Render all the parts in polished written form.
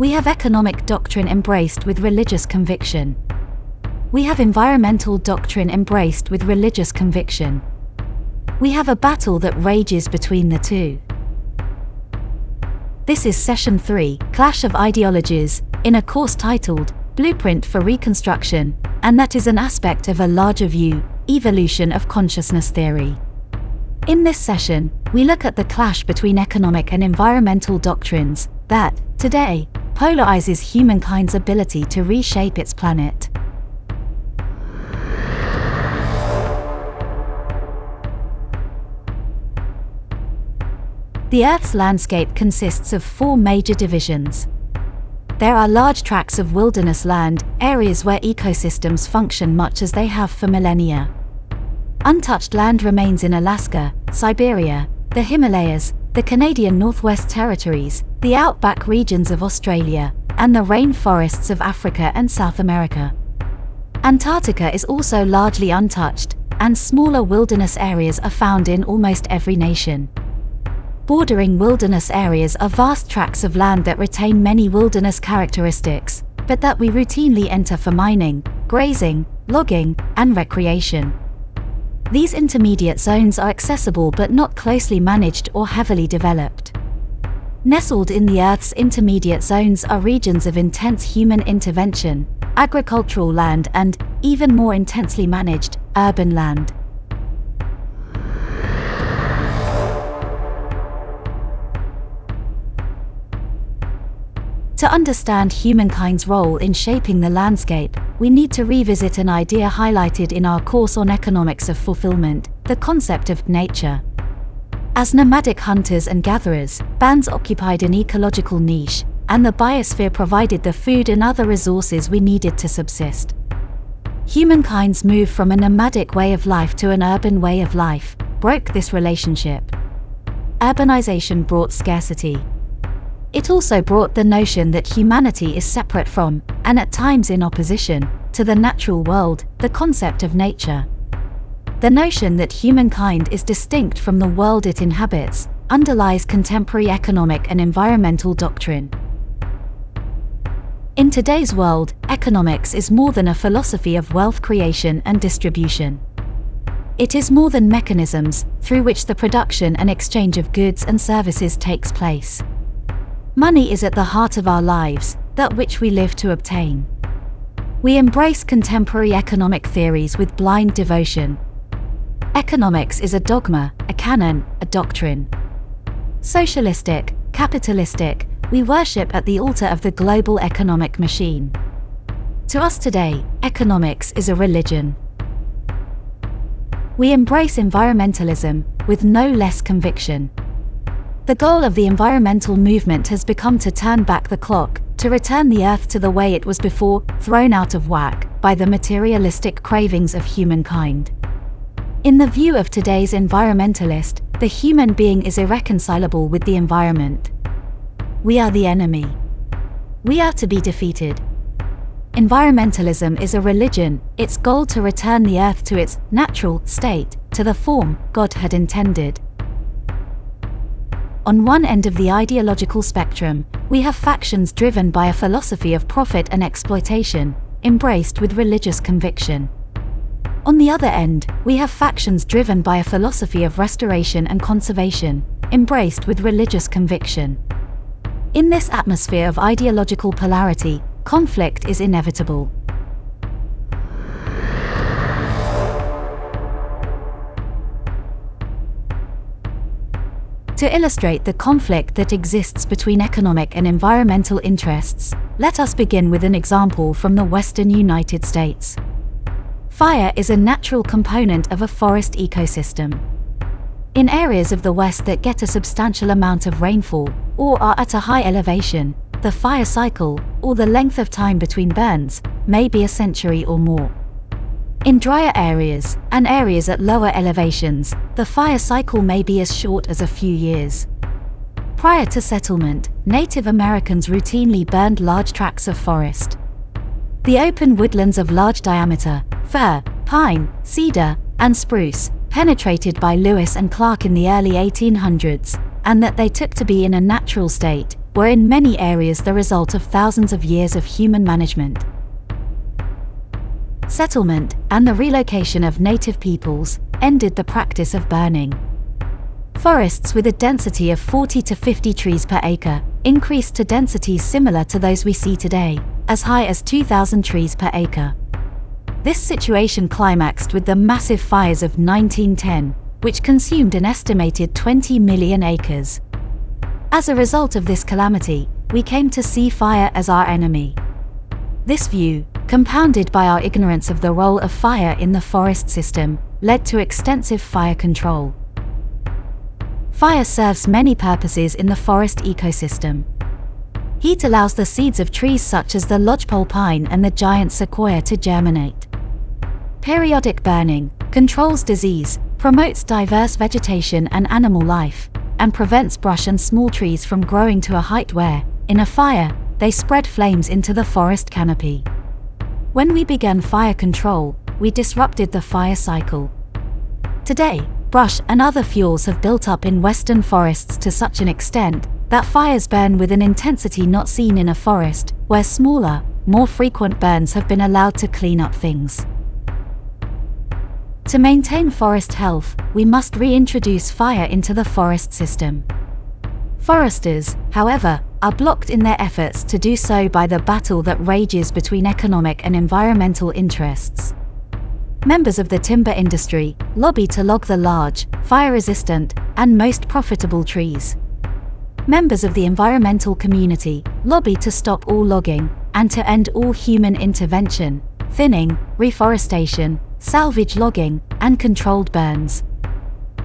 We have economic doctrine embraced with religious conviction. We have environmental doctrine embraced with religious conviction. We have a battle that rages between the two. This is Session 3, Clash of Ideologies, in a course titled, Blueprint for Reconstruction, and that is an aspect of a larger view, evolution of consciousness theory. In this session, we look at the clash between economic and environmental doctrines that, today, polarizes humankind's ability to reshape its planet. The Earth's landscape consists of 4 major divisions. There are large tracts of wilderness land, areas where ecosystems function much as they have for millennia. Untouched land remains in Alaska, Siberia, the Himalayas, the Canadian Northwest Territories, the outback regions of Australia, and the rainforests of Africa and South America. Antarctica is also largely untouched, and smaller wilderness areas are found in almost every nation. Bordering wilderness areas are vast tracts of land that retain many wilderness characteristics, but that we routinely enter for mining, grazing, logging, and recreation. These intermediate zones are accessible but not closely managed or heavily developed. Nestled in the Earth's intermediate zones are regions of intense human intervention, agricultural land, and, even more intensely managed, urban land. To understand humankind's role in shaping the landscape, we need to revisit an idea highlighted in our course on economics of fulfillment, the concept of nature. As nomadic hunters and gatherers, bands occupied an ecological niche, and the biosphere provided the food and other resources we needed to subsist. Humankind's move from a nomadic way of life to an urban way of life broke this relationship. Urbanization brought scarcity. It also brought the notion that humanity is separate from, and at times in opposition, to the natural world, the concept of nature. The notion that humankind is distinct from the world it inhabits underlies contemporary economic and environmental doctrine. In today's world, economics is more than a philosophy of wealth creation and distribution. It is more than mechanisms through which the production and exchange of goods and services takes place. Money is at the heart of our lives, that which we live to obtain. We embrace contemporary economic theories with blind devotion. Economics is a dogma, a canon, a doctrine. Socialistic, capitalistic, we worship at the altar of the global economic machine. To us today, economics is a religion. We embrace environmentalism with no less conviction. The goal of the environmental movement has become to turn back the clock, to return the Earth to the way it was before, thrown out of whack by the materialistic cravings of humankind. In the view of today's environmentalist, the human being is irreconcilable with the environment. We are the enemy. We are to be defeated. Environmentalism is a religion, its goal to return the Earth to its natural state, to the form God had intended. On one end of the ideological spectrum, we have factions driven by a philosophy of profit and exploitation, embraced with religious conviction. On the other end, we have factions driven by a philosophy of restoration and conservation, embraced with religious conviction. In this atmosphere of ideological polarity, conflict is inevitable. To illustrate the conflict that exists between economic and environmental interests, let us begin with an example from the western United States. Fire is a natural component of a forest ecosystem. In areas of the West that get a substantial amount of rainfall, or are at a high elevation, the fire cycle, or the length of time between burns, may be a century or more. In drier areas, and areas at lower elevations, the fire cycle may be as short as a few years. Prior to settlement, Native Americans routinely burned large tracts of forest. The open woodlands of large diameter, fir, pine, cedar, and spruce, penetrated by Lewis and Clark in the early 1800s, and that they took to be in a natural state, were in many areas the result of thousands of years of human management, settlement, and the relocation of native peoples ended the practice of burning. Forests with a density of 40 to 50 trees per acre increased to densities similar to those we see today, as high as 2,000 trees per acre. This situation climaxed with the massive fires of 1910, which consumed an estimated 20 million acres. As a result of this calamity, we came to see fire as our enemy. This view, compounded by our ignorance of the role of fire in the forest system, led to extensive fire control. Fire serves many purposes in the forest ecosystem. Heat allows the seeds of trees such as the lodgepole pine and the giant sequoia to germinate. Periodic burning controls disease, promotes diverse vegetation and animal life, and prevents brush and small trees from growing to a height where, in a fire, they spread flames into the forest canopy. When we began fire control, we disrupted the fire cycle. Today, brush and other fuels have built up in western forests to such an extent that fires burn with an intensity not seen in a forest, where smaller, more frequent burns have been allowed to clean up things. To maintain forest health, we must reintroduce fire into the forest system. Foresters, however, are blocked in their efforts to do so by the battle that rages between economic and environmental interests. Members of the timber industry lobby to log the large, fire-resistant, and most profitable trees. Members of the environmental community lobby to stop all logging and to end all human intervention, thinning, reforestation, salvage logging, and controlled burns.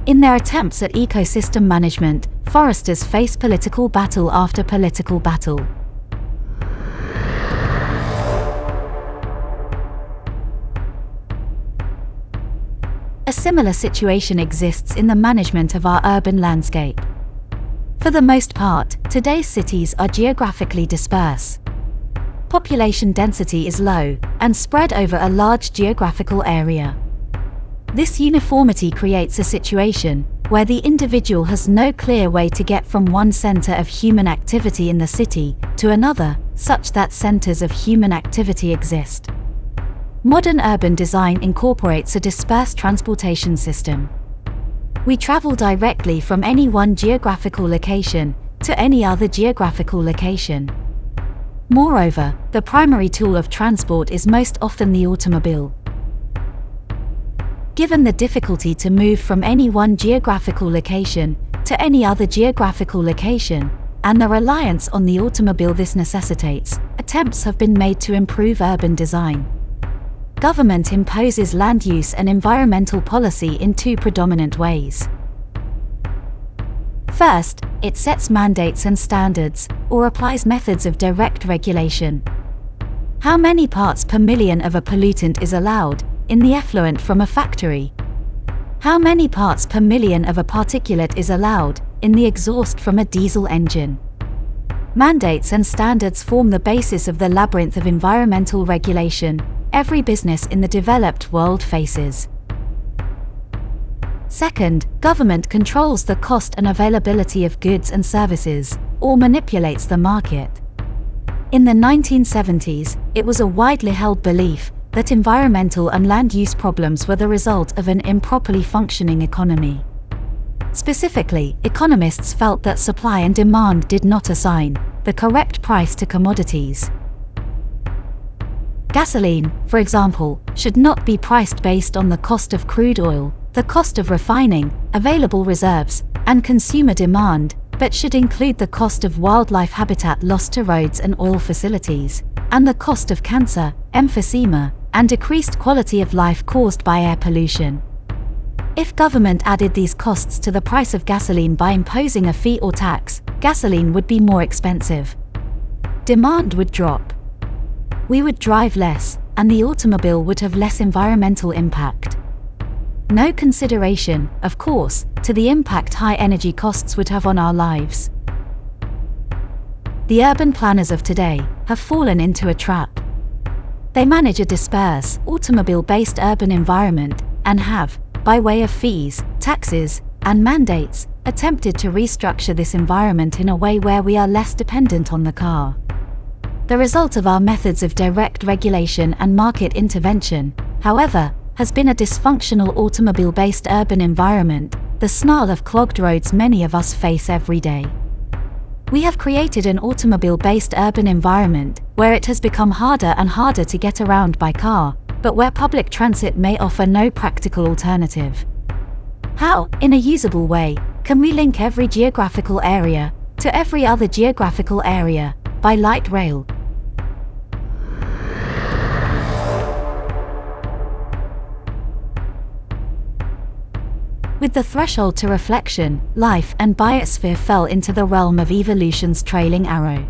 In their attempts at ecosystem management, foresters face political battle after political battle. A similar situation exists in the management of our urban landscape. For the most part, today's cities are geographically dispersed. Population density is low and spread over a large geographical area. This uniformity creates a situation where the individual has no clear way to get from one center of human activity in the city to another, such that centers of human activity exist. Modern urban design incorporates a dispersed transportation system. We travel directly from any one geographical location to any other geographical location. Moreover, the primary tool of transport is most often the automobile. Given the difficulty to move from any one geographical location to any other geographical location, and the reliance on the automobile this necessitates, attempts have been made to improve urban design. Government imposes land use and environmental policy in two predominant ways. First, it sets mandates and standards, or applies methods of direct regulation. How many parts per million of a pollutant is allowed in the effluent from a factory? How many parts per million of a particulate is allowed in the exhaust from a diesel engine? Mandates and standards form the basis of the labyrinth of environmental regulation every business in the developed world faces. Second, government controls the cost and availability of goods and services, or manipulates the market. In the 1970s, it was a widely held belief that environmental and land use problems were the result of an improperly functioning economy. Specifically, economists felt that supply and demand did not assign the correct price to commodities. Gasoline, for example, should not be priced based on the cost of crude oil, the cost of refining, available reserves, and consumer demand, but should include the cost of wildlife habitat lost to roads and oil facilities, and the cost of cancer, emphysema, and decreased quality of life caused by air pollution. If government added these costs to the price of gasoline by imposing a fee or tax, gasoline would be more expensive. Demand would drop. We would drive less, and the automobile would have less environmental impact. No consideration, of course, to the impact high energy costs would have on our lives. The urban planners of today have fallen into a trap. They manage a dispersed, automobile-based urban environment and have, by way of fees, taxes, and mandates, attempted to restructure this environment in a way where we are less dependent on the car. The result of our methods of direct regulation and market intervention, however, has been a dysfunctional automobile-based urban environment, the snarl of clogged roads many of us face every day. We have created an automobile-based urban environment where it has become harder and harder to get around by car, but where public transit may offer no practical alternative. How, in a usable way, can we link every geographical area to every other geographical area by light rail? With the threshold to reflection, life and biosphere fell into the realm of evolution's trailing arrow.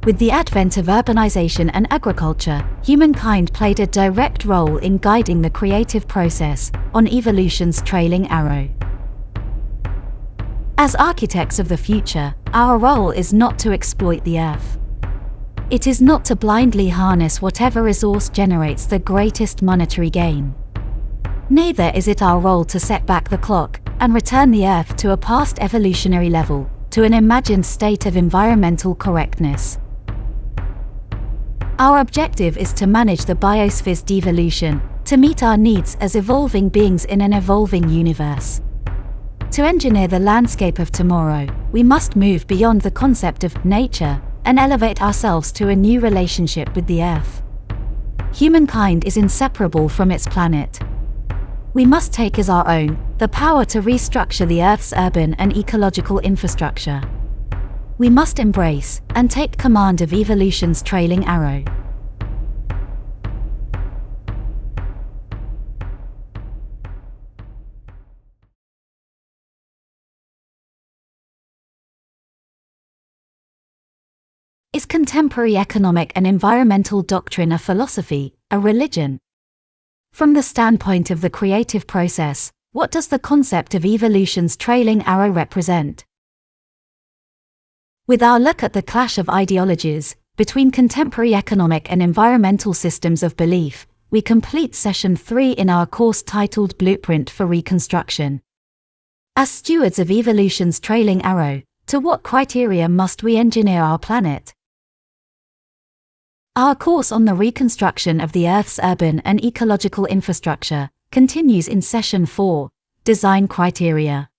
With the advent of urbanization and agriculture, humankind played a direct role in guiding the creative process on evolution's trailing arrow. As architects of the future, our role is not to exploit the earth. It is not to blindly harness whatever resource generates the greatest monetary gain. Neither is it our role to set back the clock and return the Earth to a past evolutionary level, to an imagined state of environmental correctness. Our objective is to manage the biosphere's devolution, to meet our needs as evolving beings in an evolving universe. To engineer the landscape of tomorrow, we must move beyond the concept of nature and elevate ourselves to a new relationship with the Earth. Humankind is inseparable from its planet. We must take as our own the power to restructure the Earth's urban and ecological infrastructure. We must embrace and take command of evolution's trailing arrow. Is contemporary economic and environmental doctrine a philosophy, a religion? From the standpoint of the creative process, what does the concept of evolution's trailing arrow represent? With our look at the clash of ideologies between contemporary economic and environmental systems of belief, we complete session 3 in our course titled Blueprint for Reconstruction. As stewards of evolution's trailing arrow, to what criteria must we engineer our planet? Our course on the reconstruction of the Earth's urban and ecological infrastructure continues in Session 4, Design Criteria.